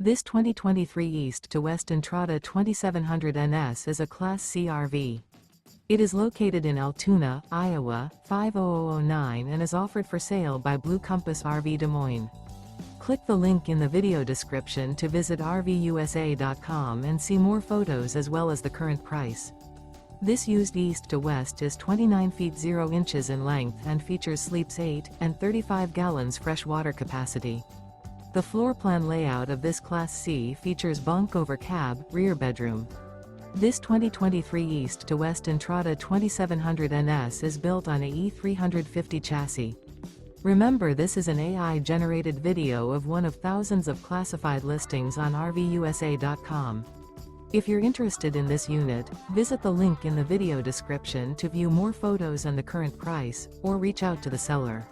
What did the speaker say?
This 2023 East to West Entrada 2700 NS is a Class C RV. It is located in Altoona, Iowa, 50009 and is offered for sale by Blue Compass RV Des Moines. Click the link in the video description to visit RVUSA.com and see more photos as well as the current price. This used East to West is 29 feet 0 inches in length and features sleeps 8 and 35 gallons fresh water capacity. The floor plan layout of this Class C features bunk over cab, rear bedroom. This 2023 East to West Entrada 2700 NS is built on a E350 chassis. Remember, this is an AI-generated video of one of thousands of classified listings on RVUSA.com. If you're interested in this unit, visit the link in the video description to view more photos and the current price, or reach out to the seller.